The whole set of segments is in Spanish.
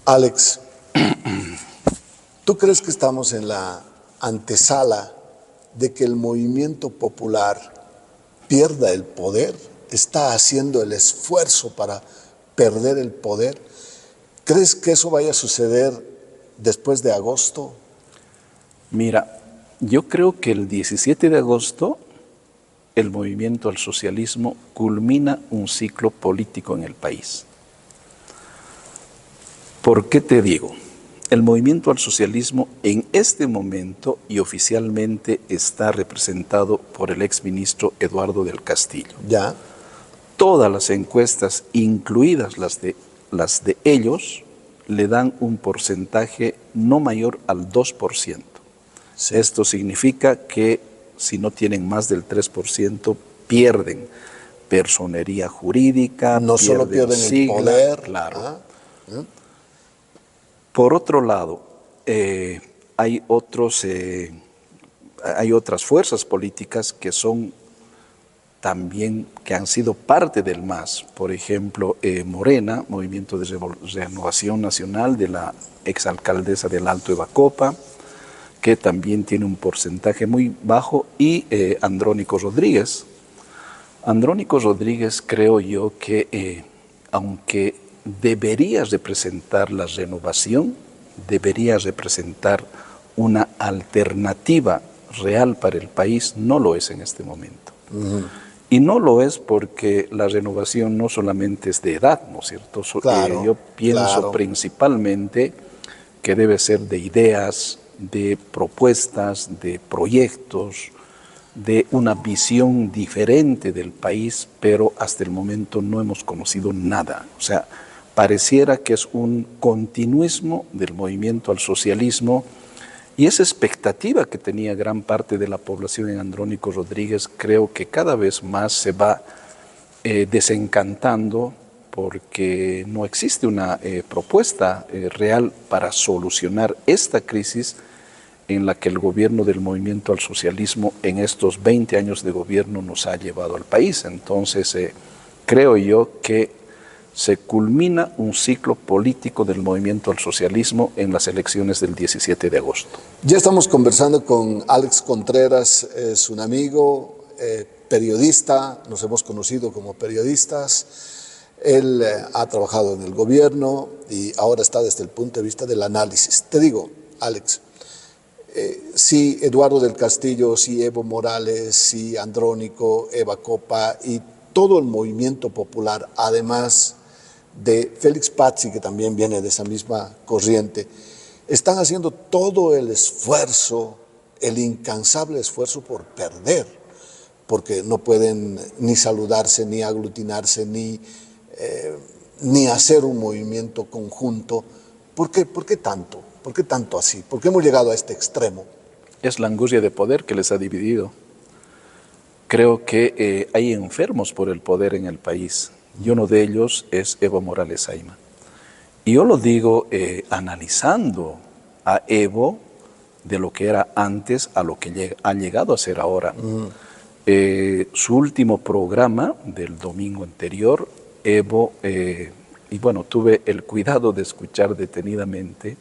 Alex, ¿tú crees que estamos en la antesala de que el movimiento popular pierda el poder? ¿Está haciendo el esfuerzo para perder el poder? ¿Crees que eso vaya a suceder después de agosto? Mira, yo creo que el 17 de agosto el movimiento al socialismo culmina un ciclo político en el país. ¿Por qué te digo? El movimiento al socialismo en este momento y oficialmente está representado por el exministro Eduardo del Castillo. Ya. Todas las encuestas, incluidas las de ellos, le dan un porcentaje no mayor al 2%. Sí. Esto significa que si no tienen más del 3%, pierden personería jurídica, no solo pierden el poder. Claro. Por otro lado, hay otras fuerzas políticas que son también, que han sido parte del MAS. Por ejemplo, Morena, Movimiento de Renovación Nacional, de la exalcaldesa del Alto Evacopa, que también tiene un porcentaje muy bajo, y Andrónico Rodríguez. Andrónico Rodríguez, creo yo que aunque debería representar la renovación, debería representar una alternativa real para el país, no lo es en este momento. Y no lo es porque la renovación no solamente es de edad, ¿no es cierto? Claro, yo pienso principalmente que debe ser de ideas, de propuestas, de proyectos, de una visión diferente del país, pero hasta el momento no hemos conocido nada. O sea, pareciera que es un continuismo del movimiento al socialismo, y esa expectativa que tenía gran parte de la población en Andrónico Rodríguez, creo que cada vez más se va desencantando, porque no existe una propuesta real para solucionar esta crisis en la que el gobierno del movimiento al socialismo en estos 20 años de gobierno nos ha llevado al país. Entonces, creo yo que se culmina un ciclo político del movimiento al socialismo en las elecciones del 17 de agosto. Ya estamos conversando con Alex Contreras, es un amigo, periodista, nos hemos conocido como periodistas. Él ha trabajado en el gobierno y ahora está desde el punto de vista del análisis. Te digo, Alex, si Eduardo del Castillo, si Evo Morales, si Andrónico, Evacopa y todo el movimiento popular, además de Félix Pazzi, que también viene de esa misma corriente, están haciendo todo el esfuerzo, el incansable esfuerzo por perder, porque no pueden ni saludarse, ni aglutinarse, ni hacer un movimiento conjunto. ¿Por qué tanto? ¿Por qué tanto así? ¿Por qué hemos llegado a este extremo? Es la angustia de poder que les ha dividido. Creo que hay enfermos por el poder en el país, y uno de ellos es Evo Morales Ayma. Y yo lo digo analizando a Evo de lo que era antes a lo que ha llegado a ser ahora. Su último programa del domingo anterior, Evo, y bueno, tuve el cuidado de escuchar detenidamente,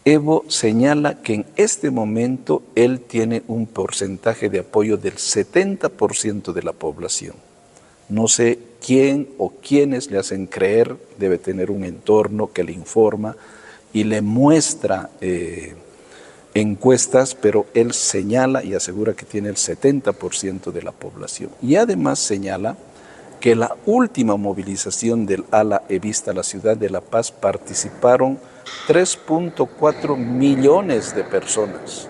Evo señala que en este momento él tiene un porcentaje de apoyo del 70% de la población. No sé quién o quiénes le hacen creer, debe tener un entorno que le informa y le muestra encuestas, pero él señala y asegura que tiene el 70% de la población. Y además señala que la última movilización del ala evista a la ciudad de La Paz participaron 3.4 millones de personas.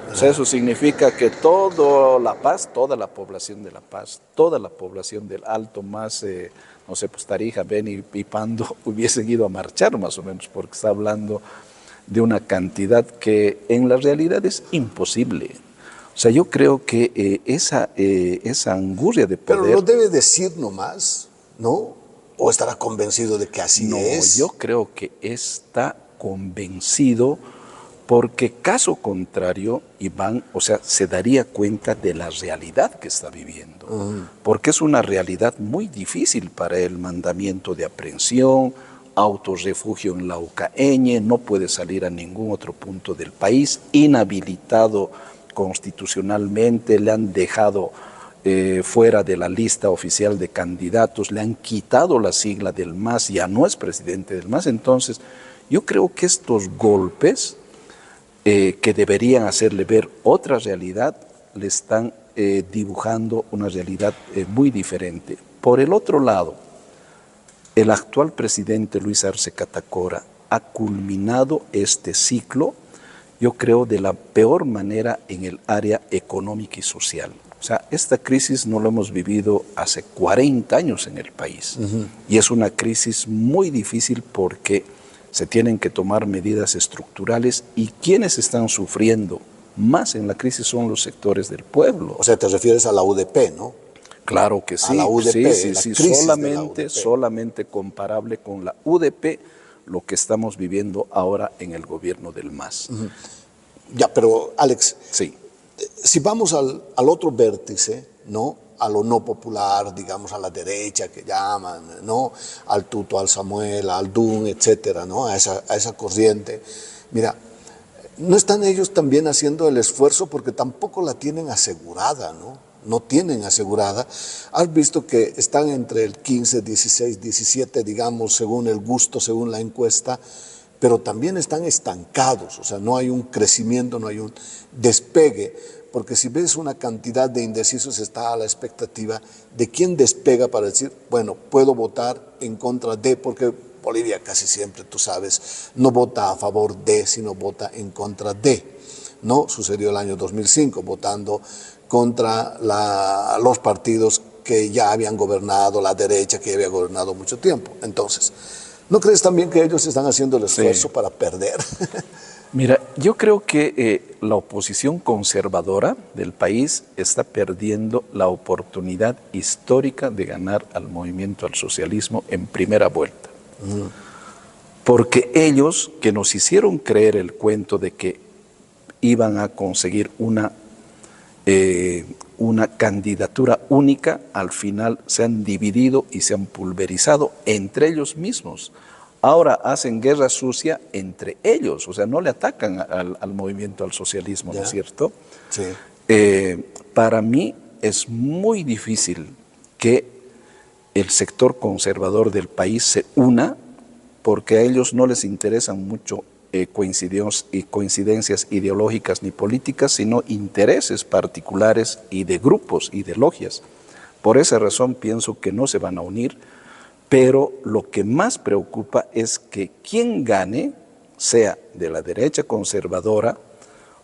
O sea, eso significa que toda La Paz, toda la población de La Paz, toda la población del Alto, más, no sé, pues Tarija, Beni y Pando, hubiesen ido a marchar más o menos, porque está hablando de una cantidad que en la realidad es imposible. O sea, yo creo que esa angustia de poder... Pero lo debe decir nomás, ¿no? ¿O estará convencido de que así es? No, yo creo que está convencido, porque caso contrario, Iván, o sea, se daría cuenta de la realidad que está viviendo. Porque es una realidad muy difícil para el mandamiento de aprehensión, autorrefugio en Laucaeñe, no puede salir a ningún otro punto del país, inhabilitado constitucionalmente, le han dejado fuera de la lista oficial de candidatos, le han quitado la sigla del MAS, ya no es presidente del MAS. Entonces, yo creo que estos golpes que deberían hacerle ver otra realidad, le están dibujando una realidad muy diferente. Por el otro lado, el actual presidente Luis Arce Catacora ha culminado este ciclo, yo creo, de la peor manera en el área económica y social. O sea, esta crisis no la hemos vivido hace 40 años en el país. Y es una crisis muy difícil porque se tienen que tomar medidas estructurales, y quienes están sufriendo más en la crisis son los sectores del pueblo. O sea, te refieres a la UDP, ¿no? Claro que sí, a la UDP, sí, solamente comparable con la UDP lo que estamos viviendo ahora en el gobierno del MAS. Ya, pero Alex, sí, si vamos al otro vértice, ¿no? A lo no popular, digamos, a la derecha que llaman, ¿no? Al Tuto, al Samuel, al Dun, etcétera, ¿no? A esa corriente. Mira, no están ellos también haciendo el esfuerzo porque tampoco la tienen asegurada, ¿no? No tienen asegurada. Has visto que están entre el 15, 16, 17, digamos, según el gusto, según la encuesta, pero también están estancados, o sea, no hay un crecimiento, no hay un despegue, porque si ves una cantidad de indecisos, está a la expectativa de quién despega para decir, bueno, puedo votar en contra de, porque Bolivia casi siempre, tú sabes, no vota a favor de, sino vota en contra de, ¿no? Sucedió el año 2005, votando contra los partidos que ya habían gobernado, la derecha que ya había gobernado mucho tiempo. Entonces, ¿no crees también que ellos están haciendo el esfuerzo para perder? Mira, yo creo que la oposición conservadora del país está perdiendo la oportunidad histórica de ganar al movimiento al socialismo en primera vuelta. Porque ellos, que nos hicieron creer el cuento de que iban a conseguir una candidatura única, al final se han dividido y se han pulverizado entre ellos mismos. Ahora hacen guerra sucia entre ellos, o sea, no le atacan al movimiento al socialismo, ¿no es cierto? Sí. Para mí es muy difícil que el sector conservador del país se una, porque a ellos no les interesan mucho coincidencias ideológicas ni políticas, sino intereses particulares y de grupos y de logias. Por esa razón pienso que no se van a unir, pero lo que más preocupa es que quien gane, sea de la derecha conservadora,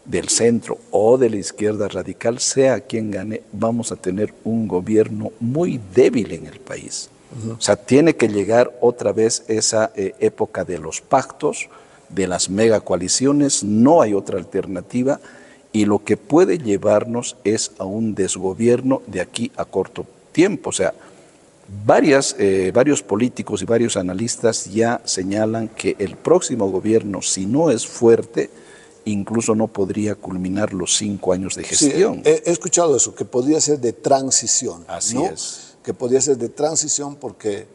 del centro o de la izquierda radical, sea quien gane, vamos a tener un gobierno muy débil en el país. O sea, tiene que llegar otra vez esa época de los pactos, de las megacoaliciones, no hay otra alternativa, y lo que puede llevarnos es a un desgobierno de aquí a corto tiempo. O sea, varios políticos y varios analistas ya señalan que el próximo gobierno, si no es fuerte, incluso no podría culminar los 5 años de gestión. Sí, he escuchado eso, que podría ser de transición. Así ¿no? es. Que podría ser de transición porque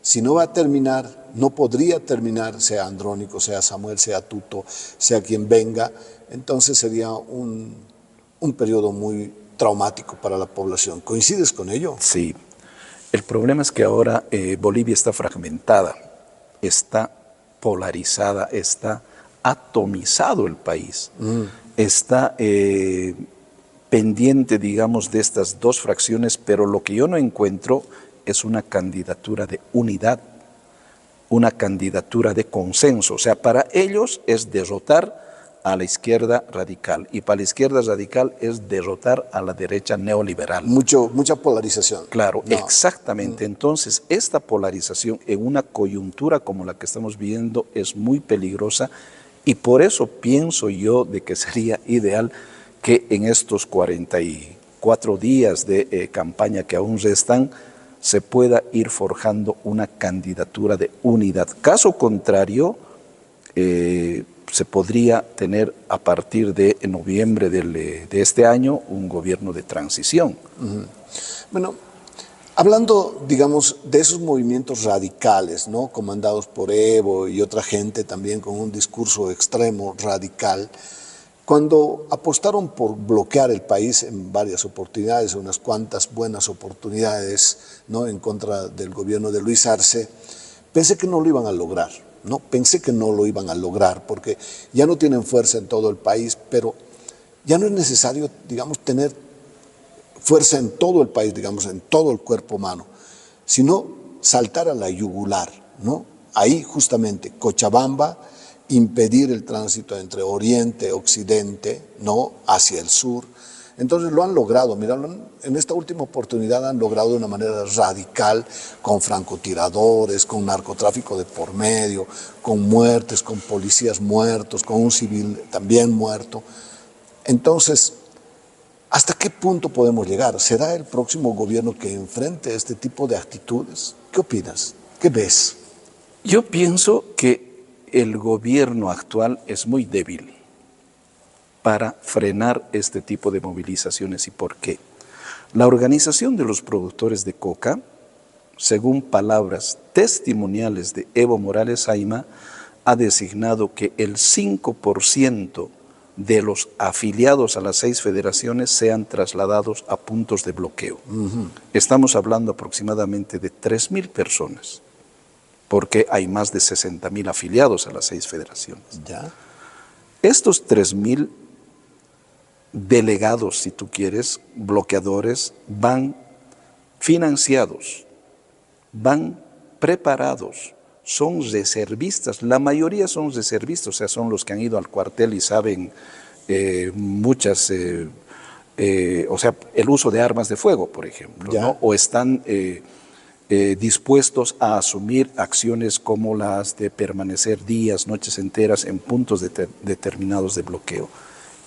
si no va a terminar, no podría terminar, sea Andrónico, sea Samuel, sea Tuto, sea quien venga, entonces sería un periodo muy traumático para la población. ¿Coincides con ello? Sí. El problema es que ahora Bolivia está fragmentada, está polarizada, está atomizado el país, está pendiente, digamos, de estas dos fracciones, pero lo que yo no encuentro es una candidatura de unidad, una candidatura de consenso. O sea, para ellos es derrotar a la izquierda radical, y para la izquierda radical es derrotar a la derecha neoliberal. Mucha polarización. Claro, no. Exactamente. Entonces, esta polarización en una coyuntura como la que estamos viviendo es muy peligrosa, y por eso pienso yo de que sería ideal que en estos 44 días de campaña que aún restan, se pueda ir forjando una candidatura de unidad. Caso contrario, se podría tener a partir de noviembre de este año un gobierno de transición. Bueno, Hablando, digamos, de esos movimientos radicales, ¿no? Comandados por Evo y otra gente también con un discurso extremo, radical, cuando apostaron por bloquear el país en varias oportunidades, unas cuantas buenas oportunidades, ¿no? En contra del gobierno de Luis Arce, pensé que no lo iban a lograr, ¿no? Pensé que no lo iban a lograr porque ya no tienen fuerza en todo el país, pero ya no es necesario, digamos, tener fuerza en todo el país, digamos, en todo el cuerpo humano, sino saltar a la yugular, ¿no? Ahí justamente Cochabamba, impedir el tránsito entre Oriente, Occidente, ¿no? Hacia el sur. Entonces lo han logrado, mira, en esta última oportunidad han logrado de una manera radical, con francotiradores, con narcotráfico de por medio, con muertes, con policías muertos, con un civil también muerto. Entonces, ¿hasta qué punto podemos llegar? ¿Será el próximo gobierno que enfrente este tipo de actitudes? ¿Qué opinas? ¿Qué ves? Yo pienso que el gobierno actual es muy débil para frenar este tipo de movilizaciones. ¿Y por qué? La Organización de los Productores de Coca, según palabras testimoniales de Evo Morales Ayma, ha designado que el 5% de los afiliados a las 6 federaciones sean trasladados a puntos de bloqueo. Estamos hablando aproximadamente de 3.000 personas, porque hay más de 60.000 afiliados a las 6 federaciones. ¿Ya? Estos 3.000 delegados, si tú quieres, bloqueadores, van financiados, van preparados, son reservistas, la mayoría son reservistas, o sea, son los que han ido al cuartel y saben muchas, o sea, el uso de armas de fuego, por ejemplo, ¿no? O están dispuestos a asumir acciones como las de permanecer días, noches enteras en puntos determinados de bloqueo.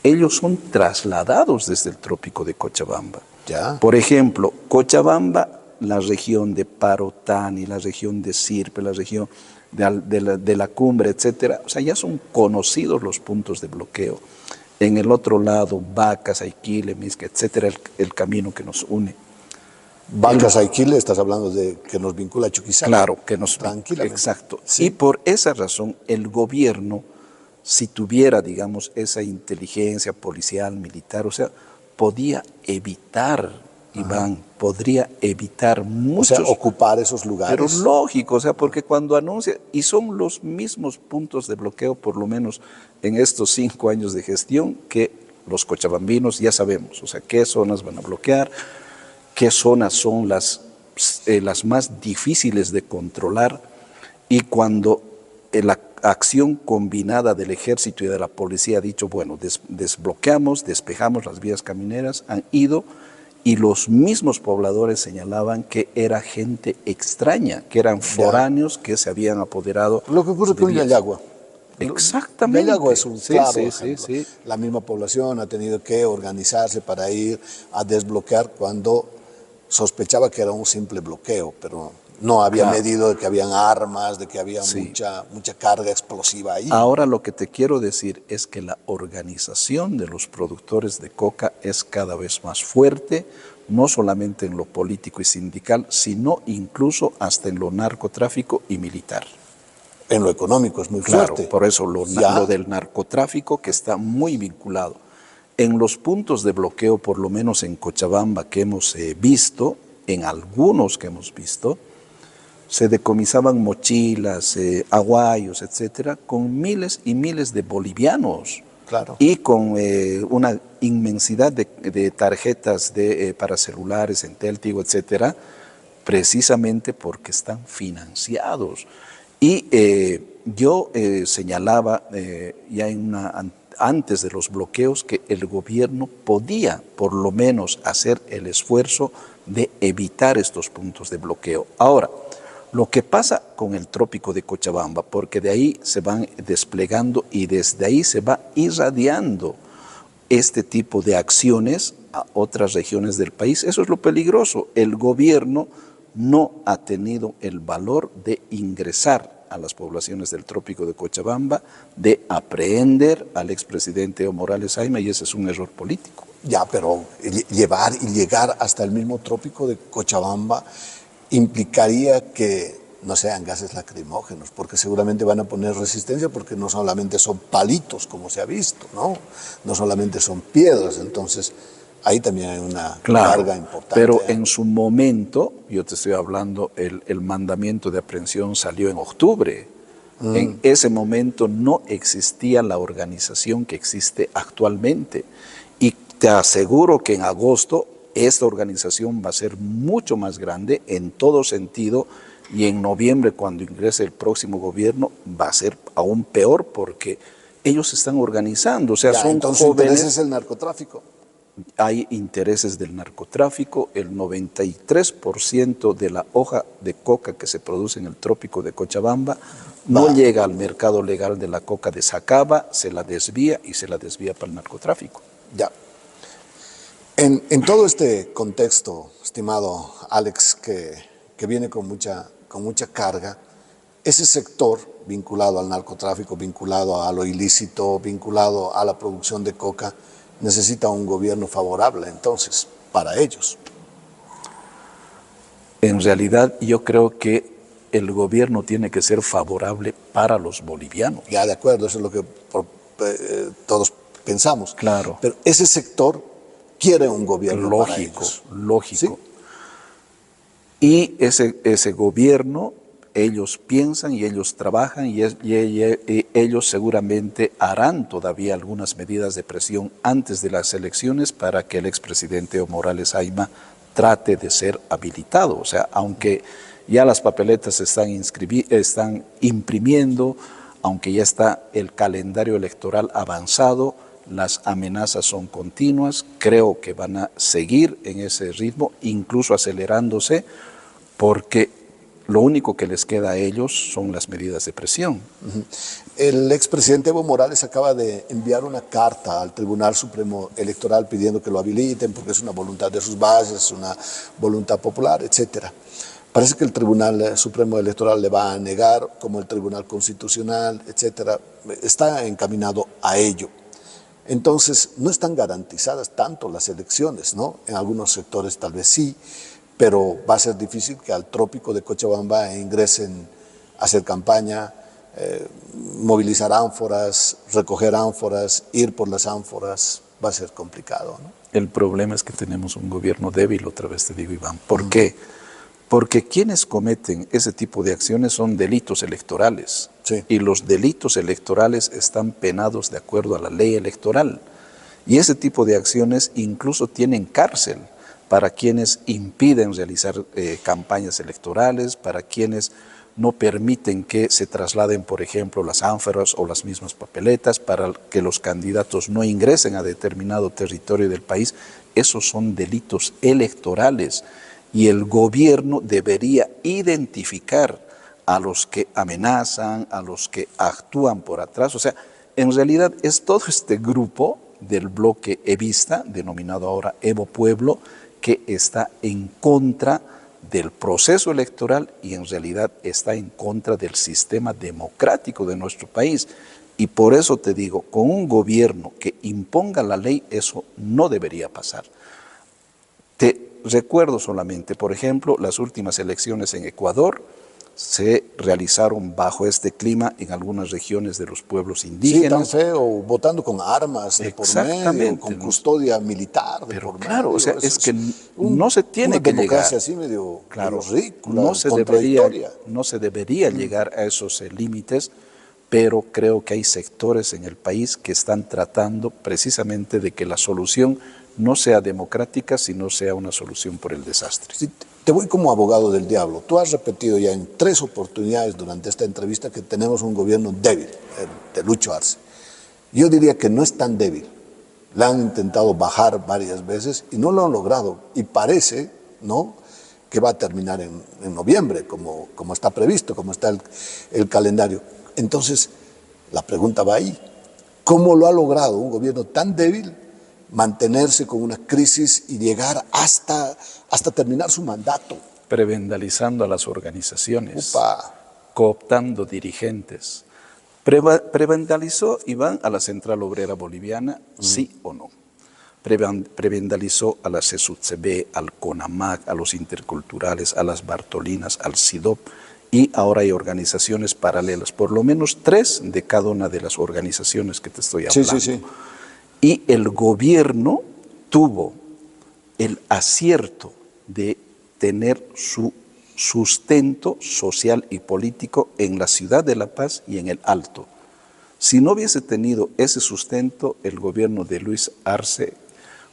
Ellos son trasladados desde el trópico de Cochabamba. ¿Ya? Por ejemplo, Cochabamba, la región de Parotani, la región de Sirpe, la región de la Cumbre, etcétera, o sea, ya son conocidos los puntos de bloqueo. En el otro lado, Vacas, Aiquile, Misca, etcétera, el camino que nos une. Vacas, Aiquile, estás hablando de que nos vincula a Chuquisaca. Claro, que nos tranquilamente. Exacto. Sí. Y por esa razón, el gobierno, si tuviera, digamos, esa inteligencia policial, militar, o sea, podía evitar, Iván, podría evitar muchos... O sea, ocupar esos lugares. Pero lógico, o sea, porque cuando anuncia, y son los mismos puntos de bloqueo, por lo menos en estos 5 años de gestión, que los cochabambinos ya sabemos, o sea, qué zonas van a bloquear, qué zonas son las más difíciles de controlar, y cuando la acción combinada del ejército y de la policía ha dicho, bueno, desbloqueamos, despejamos las vías camineras, han ido, y los mismos pobladores señalaban que era gente extraña, que eran foráneos que se habían apoderado. Lo que ocurre con Yayagua. Exactamente. Yayagua es un claro ejemplo. Sí. La misma población ha tenido que organizarse para ir a desbloquear cuando sospechaba que era un simple bloqueo, pero no había medido de que habían armas, de que había mucha carga explosiva ahí. Ahora lo que te quiero decir es que la organización de los productores de coca es cada vez más fuerte, no solamente en lo político y sindical, sino incluso hasta en lo narcotráfico y militar. En lo económico es muy fuerte. Claro, por eso lo del narcotráfico, que está muy vinculado. En los puntos de bloqueo, por lo menos en Cochabamba que hemos visto, en algunos que hemos visto, se decomisaban mochilas, aguayos, etcétera, con miles y miles de bolivianos. Claro. Y con una inmensidad de tarjetas para celulares, Entel, Tigo, etcétera, precisamente porque están financiados. Y yo señalaba ya antes de los bloqueos que el gobierno podía por lo menos hacer el esfuerzo de evitar estos puntos de bloqueo. Ahora, lo que pasa con el trópico de Cochabamba, porque de ahí se van desplegando y desde ahí se va irradiando este tipo de acciones a otras regiones del país. Eso es lo peligroso. El gobierno no ha tenido el valor de ingresar a las poblaciones del trópico de Cochabamba de aprehender al expresidente Evo Morales Ayma, y ese es un error político. Ya, pero llevar y llegar hasta el mismo trópico de Cochabamba implicaría que no sean gases lacrimógenos, porque seguramente van a poner resistencia, porque no solamente son palitos, como se ha visto, no solamente son piedras, entonces ahí también hay una carga importante. Pero en su momento, yo te estoy hablando, el mandamiento de aprehensión salió en octubre. En ese momento no existía la organización que existe actualmente. Y te aseguro que en agosto esta organización va a ser mucho más grande en todo sentido, y en noviembre, cuando ingrese el próximo gobierno, va a ser aún peor, porque ellos se están organizando. O sea, ya, son entonces jóvenes. Entonces es el narcotráfico. Hay intereses del narcotráfico. El 93% de la hoja de coca que se produce en el trópico de Cochabamba no llega al mercado legal de la coca de Sacaba, se la desvía y se la desvía para el narcotráfico. Ya. En todo este contexto, estimado Alex, que viene con mucha carga, ese sector vinculado al narcotráfico, vinculado a lo ilícito, vinculado a la producción de coca, necesita un gobierno favorable, entonces, para ellos. En realidad, yo creo que el gobierno tiene que ser favorable para los bolivianos. Ya, de acuerdo, eso es lo que todos pensamos. Claro. Pero ese sector quiere un gobierno para ellos. Lógico. ¿Sí? Y ese gobierno, ellos piensan y ellos trabajan y ellos seguramente harán todavía algunas medidas de presión antes de las elecciones para que el expresidente Evo Morales Ayma trate de ser habilitado. O sea, aunque ya las papeletas se están imprimiendo, aunque ya está el calendario electoral avanzado, las amenazas son continuas. Creo que van a seguir en ese ritmo, incluso acelerándose, porque lo único que les queda a ellos son las medidas de presión. El expresidente Evo Morales acaba de enviar una carta al Tribunal Supremo Electoral pidiendo que lo habiliten, porque es una voluntad de sus bases, es una voluntad popular, etcétera. Parece que el Tribunal Supremo Electoral le va a negar, como el Tribunal Constitucional, etcétera. Está encaminado a ello. Entonces, no están garantizadas tanto las elecciones, ¿no? En algunos sectores tal vez sí, pero va a ser difícil que al trópico de Cochabamba ingresen a hacer campaña, movilizar ánforas, recoger ánforas, ir por las ánforas, va a ser complicado, ¿no? El problema es que tenemos un gobierno débil, otra vez te digo, Iván. ¿Por qué? Porque quienes cometen ese tipo de acciones son delitos electorales. Sí. Y los delitos electorales están penados de acuerdo a la ley electoral. Y ese tipo de acciones incluso tienen cárcel para quienes impiden realizar campañas electorales, para quienes no permiten que se trasladen, por ejemplo, las ánforas o las mismas papeletas, para que los candidatos no ingresen a determinado territorio del país. Esos son delitos electorales. Y el gobierno debería identificar a los que amenazan, a los que actúan por atrás. O sea, en realidad es todo este grupo del bloque evista, denominado ahora Evo Pueblo, que está en contra del proceso electoral y en realidad está en contra del sistema democrático de nuestro país. Y por eso te digo, con un gobierno que imponga la ley, eso no debería pasar. Te recuerdo solamente, por ejemplo, las últimas elecciones en Ecuador se realizaron bajo este clima en algunas regiones de los pueblos indígenas. Sí, tan feo, votando con armas de por medio, con custodia militar de por medio. Claro, o sea, es que no se tiene que llegar. Una democracia así medio ridícula, no se debería llegar a esos límites, pero creo que hay sectores en el país que están tratando precisamente de que la solución no sea democrática, sino sea una solución por el desastre. Sí, te voy como abogado del diablo. Tú has repetido ya en 3 oportunidades durante esta entrevista que tenemos un gobierno débil, de Lucho Arce. Yo diría que no es tan débil. La han intentado bajar varias veces y no lo han logrado. Y parece, ¿no?, que va a terminar en noviembre, como está previsto, como está el calendario. Entonces, la pregunta va ahí. ¿Cómo lo ha logrado un gobierno tan débil mantenerse con una crisis y llegar hasta terminar su mandato? Prevendalizando a las organizaciones. Upa. cooptando dirigentes. ¿Prebandalizó Iván a la Central Obrera Boliviana? ¿Sí o no? Prebandalizó a la CESUTCB, al CONAMAC, a los interculturales, a las Bartolinas, al CIDOP, y ahora hay organizaciones paralelas, por lo menos 3 de cada una de las organizaciones que te estoy hablando. Sí, sí, sí. Y el gobierno tuvo el acierto de tener su sustento social y político en la ciudad de La Paz y en el Alto. Si no hubiese tenido ese sustento, el gobierno de Luis Arce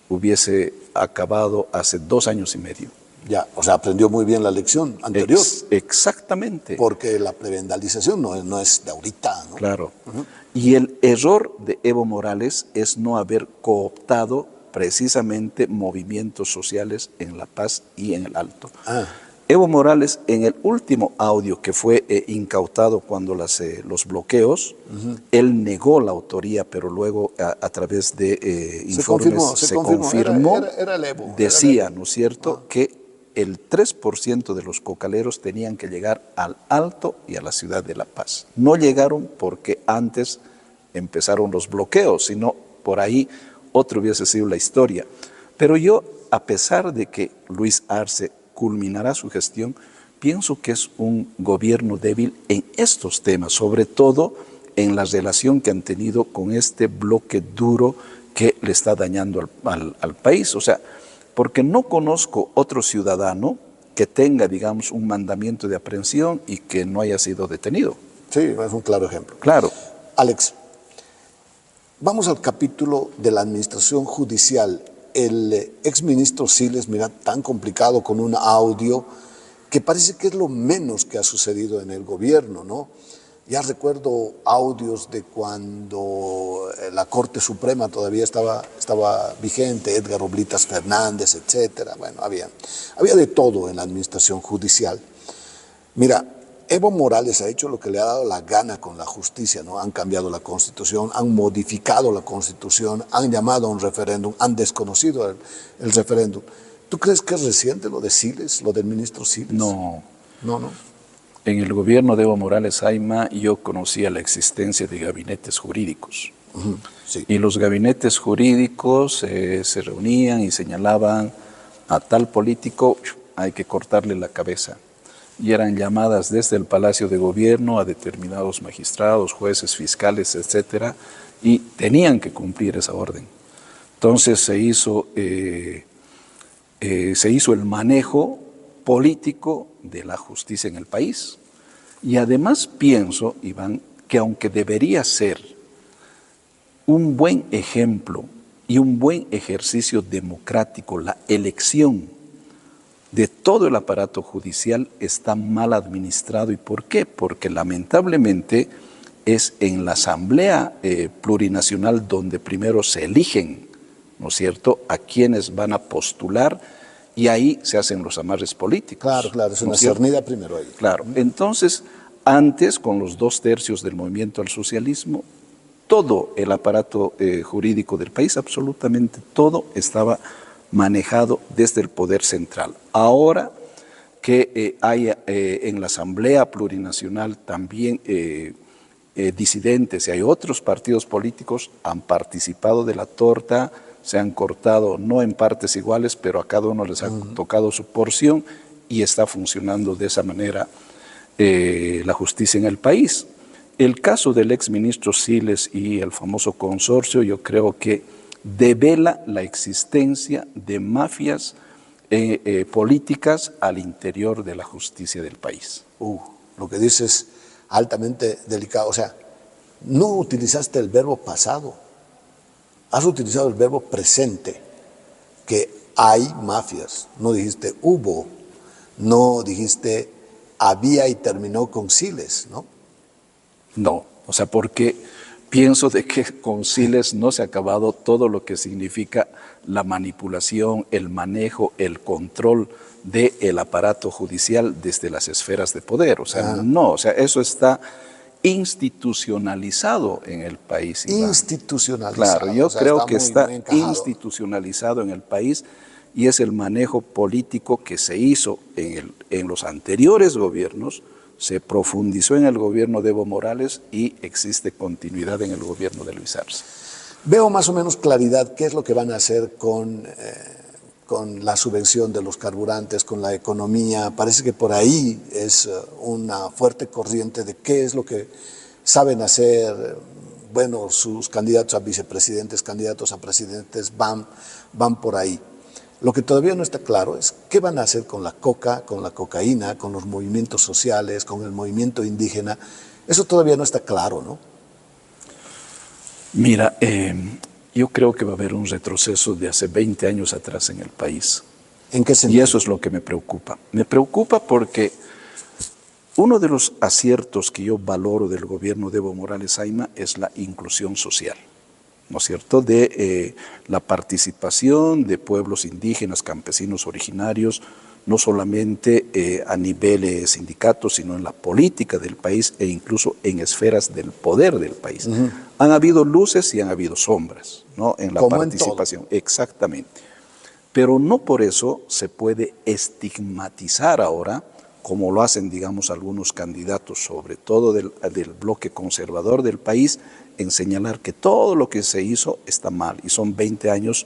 hubiese acabado hace 2 años y medio. Ya, o sea, aprendió muy bien la lección anterior. Exactamente. Porque la prebendalización no es de ahorita, ¿no? Claro. Y el error de Evo Morales es no haber cooptado precisamente movimientos sociales en La Paz y en el Alto. Evo Morales, en el último audio que fue incautado cuando los bloqueos, él negó la autoría, pero luego a través de informes se confirmó, era el Evo, decía, ¿no es cierto?, que el 3% de los cocaleros tenían que llegar al Alto y a la ciudad de La Paz. No llegaron porque antes empezaron los bloqueos, sino por ahí otra hubiese sido la historia. Pero yo, a pesar de que Luis Arce culminará su gestión, pienso que es un gobierno débil en estos temas, sobre todo en la relación que han tenido con este bloque duro que le está dañando al país. O sea, porque no conozco otro ciudadano que tenga, digamos, un mandamiento de aprehensión y que no haya sido detenido. Sí, es un claro ejemplo. Claro. Alex, vamos al capítulo de la administración judicial. El exministro Siles, mira, tan complicado con un audio que parece que es lo menos que ha sucedido en el gobierno, ¿no? Ya recuerdo audios de cuando la Corte Suprema todavía estaba vigente, Edgar Oblitas Fernández, etcétera. Bueno, había de todo en la administración judicial. Mira, Evo Morales ha hecho lo que le ha dado la gana con la justicia, ¿no? Han cambiado la Constitución, han modificado la Constitución, han llamado a un referéndum, han desconocido el referéndum. ¿Tú crees que es reciente lo de Siles, lo del ministro Siles? No. No. En el gobierno de Evo Morales Ayma yo conocía la existencia de gabinetes jurídicos. Sí. Y los gabinetes jurídicos se reunían y señalaban a tal político, hay que cortarle la cabeza. Y eran llamadas desde el Palacio de Gobierno a determinados magistrados, jueces, fiscales, etcétera, y tenían que cumplir esa orden. Entonces se hizo el manejo político de la justicia en el país. Y además pienso, Iván, que aunque debería ser un buen ejemplo y un buen ejercicio democrático la elección de todo el aparato judicial, está mal administrado. ¿Y por qué? Porque lamentablemente es en la Asamblea Plurinacional donde primero se eligen, ¿no es cierto?, a quienes van a postular, y ahí se hacen los amarres políticos. Claro, es una cernida primero ahí. Claro, entonces, antes, con los 2/3 del movimiento al socialismo, todo el aparato jurídico del país, absolutamente todo, estaba manejado desde el poder central. Ahora que hay en la Asamblea Plurinacional también disidentes y hay otros partidos políticos, han participado de la torta, se han cortado, no en partes iguales, pero a cada uno les ha tocado su porción y está funcionando de esa manera la justicia en el país. El caso del exministro Siles y el famoso consorcio, yo creo que devela la existencia de mafias políticas al interior de la justicia del país. Lo que dices es altamente delicado. O sea, no utilizaste el verbo pasado. Has utilizado el verbo presente, que hay mafias. No dijiste hubo, no dijiste había y terminó con Siles, ¿no? No, o sea, porque pienso de que con Siles no se ha acabado todo lo que significa la manipulación, el manejo, el control del aparato judicial desde las esferas de poder. O sea, no, o sea, eso está institucionalizado en el país. Iván. Institucionalizado. Claro, yo creo que está institucionalizado en el país y es el manejo político que se hizo en los anteriores gobiernos, se profundizó en el gobierno de Evo Morales y existe continuidad en el gobierno de Luis Arce. Veo más o menos claridad qué es lo que van a hacer con la subvención de los carburantes, con la economía. Parece que por ahí es una fuerte corriente de qué es lo que saben hacer. Bueno, sus candidatos a vicepresidentes, candidatos a presidentes van por ahí. Lo que todavía no está claro es qué van a hacer con la coca, con la cocaína, con los movimientos sociales, con el movimiento indígena. Eso todavía no está claro, ¿no? Mira, yo creo que va a haber un retroceso de hace 20 años atrás en el país. ¿En qué sentido? Y eso es lo que me preocupa. Me preocupa porque uno de los aciertos que yo valoro del gobierno de Evo Morales Ayma es la inclusión social, ¿no es cierto?, de la participación de pueblos indígenas, campesinos originarios, no solamente a nivel sindicatos, sino en la política del país e incluso en esferas del poder del país. Han habido luces y han habido sombras, ¿no?, en la Como participación. en todo. Exactamente. Pero no por eso se puede estigmatizar ahora, como lo hacen, digamos, algunos candidatos, sobre todo del bloque conservador del país, en señalar que todo lo que se hizo está mal, y son 20 años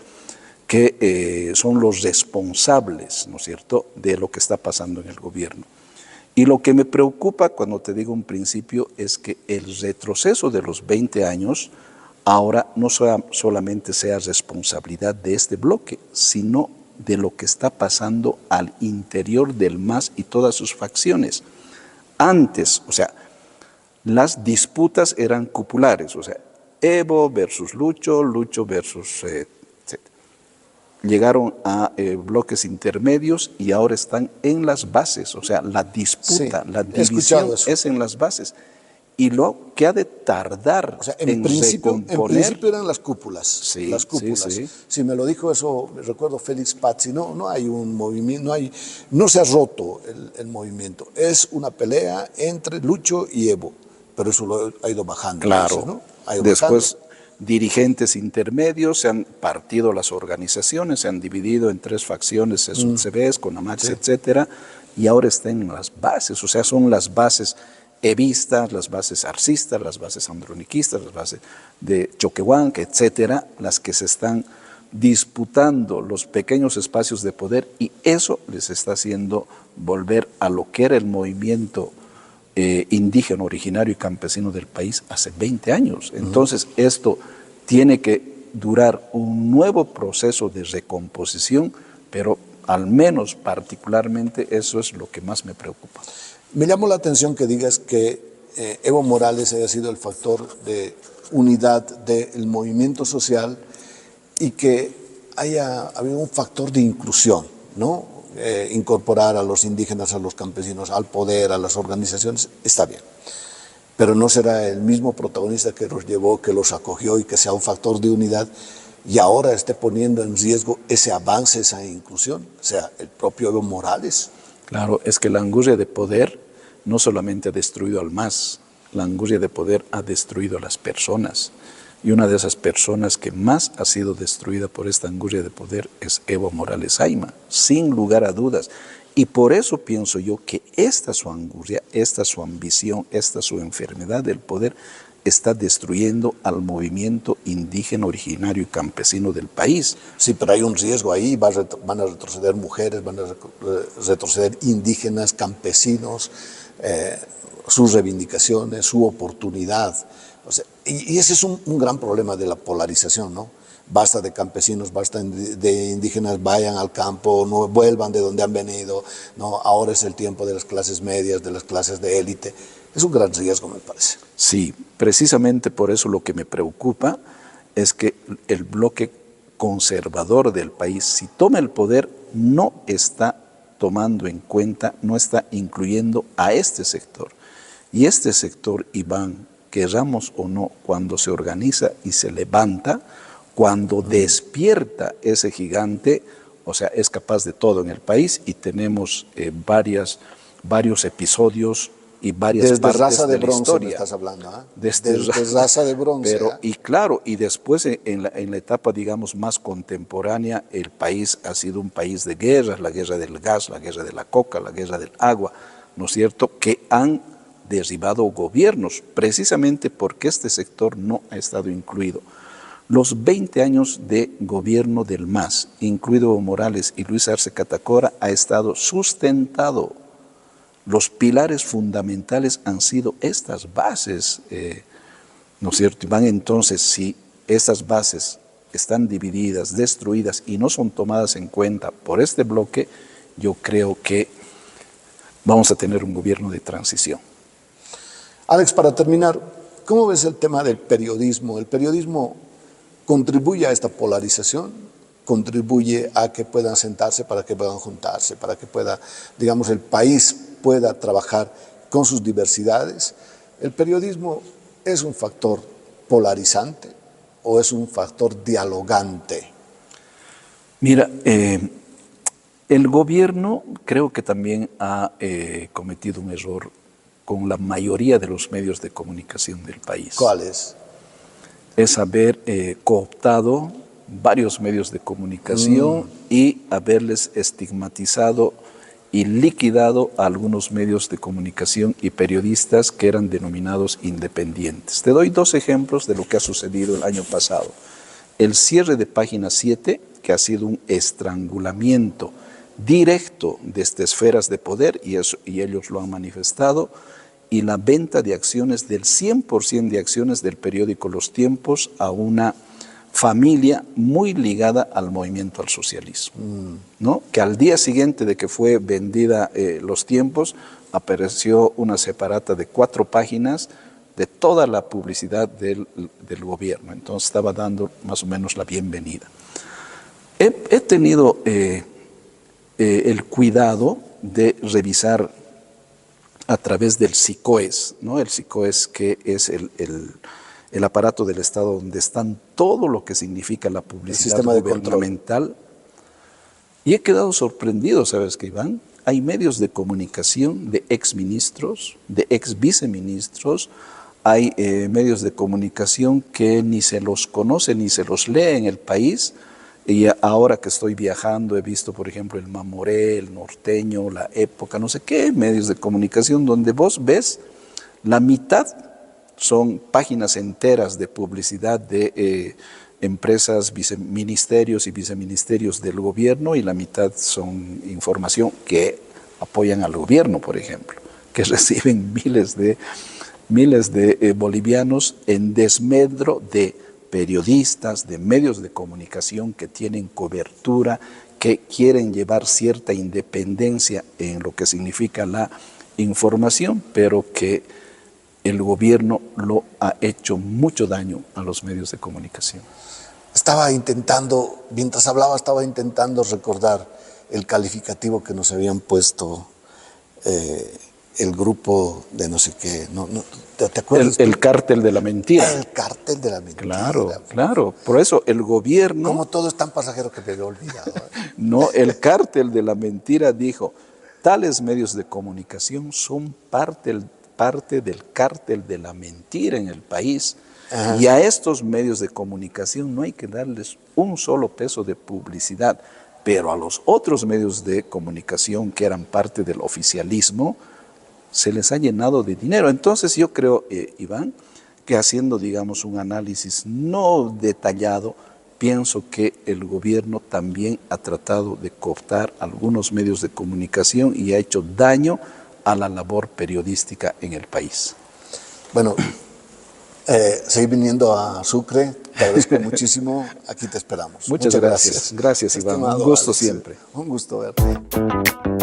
que son los responsables, ¿no es cierto?, de lo que está pasando en el gobierno. Y lo que me preocupa, cuando te digo un principio, es que el retroceso de los 20 años ahora no solamente sea responsabilidad de este bloque, sino de lo que está pasando al interior del MAS y todas sus facciones. Antes, o sea, las disputas eran cupulares, o sea, Evo versus Lucho, Lucho versus... llegaron a bloques intermedios y ahora están en las bases, o sea, la disputa, Sí, la división es en las bases. Y lo que ha de tardar, o sea, en principio eran las cúpulas. Sí, las cúpulas. sí. Si me lo dijo eso, recuerdo Félix Pazzi, no hay un movimiento, no se ha roto el movimiento. Es una pelea entre Lucho y Evo, pero eso lo ha ido bajando. Claro. Dices, ¿no? Ha ido Después, bajando. dirigentes intermedios, se han partido las organizaciones, se han dividido en 3 facciones, CBS, CONAMAX, sí, etcétera, y ahora están en las bases, o sea, son las bases evistas, las bases arcistas, las bases androniquistas, las bases de Choquehuanca, etcétera, las que se están disputando los pequeños espacios de poder, y eso les está haciendo volver a lo que era el movimiento indígena, originario y campesino del país hace 20 años. Entonces, esto tiene que durar un nuevo proceso de recomposición, pero al menos particularmente eso es lo que más me preocupa. Me llamó la atención que digas que Evo Morales haya sido el factor de unidad del movimiento social y que haya habido un factor de inclusión, ¿no? Incorporar a los indígenas, a los campesinos, al poder, a las organizaciones, está bien. Pero no será el mismo protagonista que los llevó, que los acogió y que sea un factor de unidad y ahora esté poniendo en riesgo ese avance, esa inclusión, o sea, el propio Evo Morales. Claro, es que la angustia de poder no solamente ha destruido al MAS, la angustia de poder ha destruido a las personas. Y una de esas personas que más ha sido destruida por esta angustia de poder es Evo Morales Ayma, sin lugar a dudas. Y por eso pienso yo que esta su angustia, esta su ambición, esta su enfermedad del poder está destruyendo al movimiento indígena, originario y campesino del país. Sí, pero hay un riesgo ahí, van a retroceder mujeres, van a retroceder indígenas, campesinos, sus reivindicaciones, su oportunidad. O sea, y ese es un gran problema de la polarización, ¿no? Basta de campesinos, basta de indígenas, vayan al campo, no vuelvan de donde han venido, no, ahora es el tiempo de las clases medias, de las clases de élite. Es un gran riesgo, me parece. Sí, precisamente por eso lo que me preocupa es que el bloque conservador del país, si toma el poder, no está tomando en cuenta, no está incluyendo a este sector. Y este sector, Iván, queramos o no, cuando se organiza y se levanta, cuando despierta ese gigante, o sea, es capaz de todo en el país y tenemos varios episodios y varias desde partes raza de la bronce historia. Me estás hablando, ¿eh? Desde raza de bronce. Pero, y claro, y después en la etapa, digamos, más contemporánea, el país ha sido un país de guerras, la guerra del gas, la guerra de la coca, la guerra del agua, ¿no es cierto?, que han derribado gobiernos, precisamente porque este sector no ha estado incluido. Los 20 años de gobierno del MAS, incluido Evo Morales y Luis Arce Catacora, ha estado sustentado. Los pilares fundamentales han sido estas bases, ¿no es cierto? Y van entonces, si estas bases están divididas, destruidas y no son tomadas en cuenta por este bloque, yo creo que vamos a tener un gobierno de transición. Alex, para terminar, ¿cómo ves el tema del periodismo? ¿El periodismo contribuye a esta polarización? ¿Contribuye a que puedan sentarse, para que puedan juntarse, para que pueda, digamos, el país pueda trabajar con sus diversidades? ¿El periodismo es un factor polarizante o es un factor dialogante? Mira, el gobierno creo que también ha cometido un error con la mayoría de los medios de comunicación del país. ¿Cuál es? Es haber cooptado varios medios de comunicación y haberles estigmatizado y liquidado a algunos medios de comunicación y periodistas que eran denominados independientes. Te doy 2 ejemplos de lo que ha sucedido el año pasado. El cierre de Página 7, que ha sido un estrangulamiento directo desde esferas de poder, y ellos lo han manifestado, y la venta de acciones del 100% de acciones del periódico Los Tiempos a una familia muy ligada al movimiento al socialismo, ¿no? Que al día siguiente de que fue vendida Los Tiempos, apareció una separata de 4 páginas de toda la publicidad del gobierno. Entonces estaba dando más o menos la bienvenida. He tenido el cuidado de revisar a través del SICOES, ¿no? El SICOES, que es el aparato del Estado donde están todo lo que significa la publicidad gubernamental. Y he quedado sorprendido, ¿sabes qué, Iván? Hay medios de comunicación de exministros, de exviceministros, hay medios de comunicación que ni se los conoce ni se los lee en el país. Y ahora que estoy viajando he visto, por ejemplo, el Mamoré, el Norteño, La Época, no sé qué, medios de comunicación donde vos ves la mitad son páginas enteras de publicidad de empresas, ministerios y viceministerios del gobierno, y la mitad son información que apoyan al gobierno, por ejemplo, que reciben miles de bolivianos en desmedro de periodistas, de medios de comunicación que tienen cobertura, que quieren llevar cierta independencia en lo que significa la información, pero que el gobierno lo ha hecho mucho daño a los medios de comunicación. Estaba intentando, mientras hablaba, estaba intentando recordar el calificativo que nos habían puesto el grupo de no sé qué, ¿te acuerdas? El cártel de la mentira. El cártel de la mentira. Claro, claro. Por eso el gobierno... Como todo es tan pasajero que me había olvidado. No, el cártel de la mentira dijo, tales medios de comunicación son parte del cártel de la mentira en el país. Ajá. Y a estos medios de comunicación no hay que darles un solo peso de publicidad, pero a los otros medios de comunicación que eran parte del oficialismo se les ha llenado de dinero. Entonces yo creo, Iván, que haciendo, digamos, un análisis no detallado, pienso que el gobierno también ha tratado de cooptar algunos medios de comunicación y ha hecho daño a la labor periodística en el país. Bueno, seguir viniendo a Sucre, te agradezco muchísimo, aquí te esperamos. Muchas gracias. Gracias, Iván. Un gusto siempre. Un gusto verte.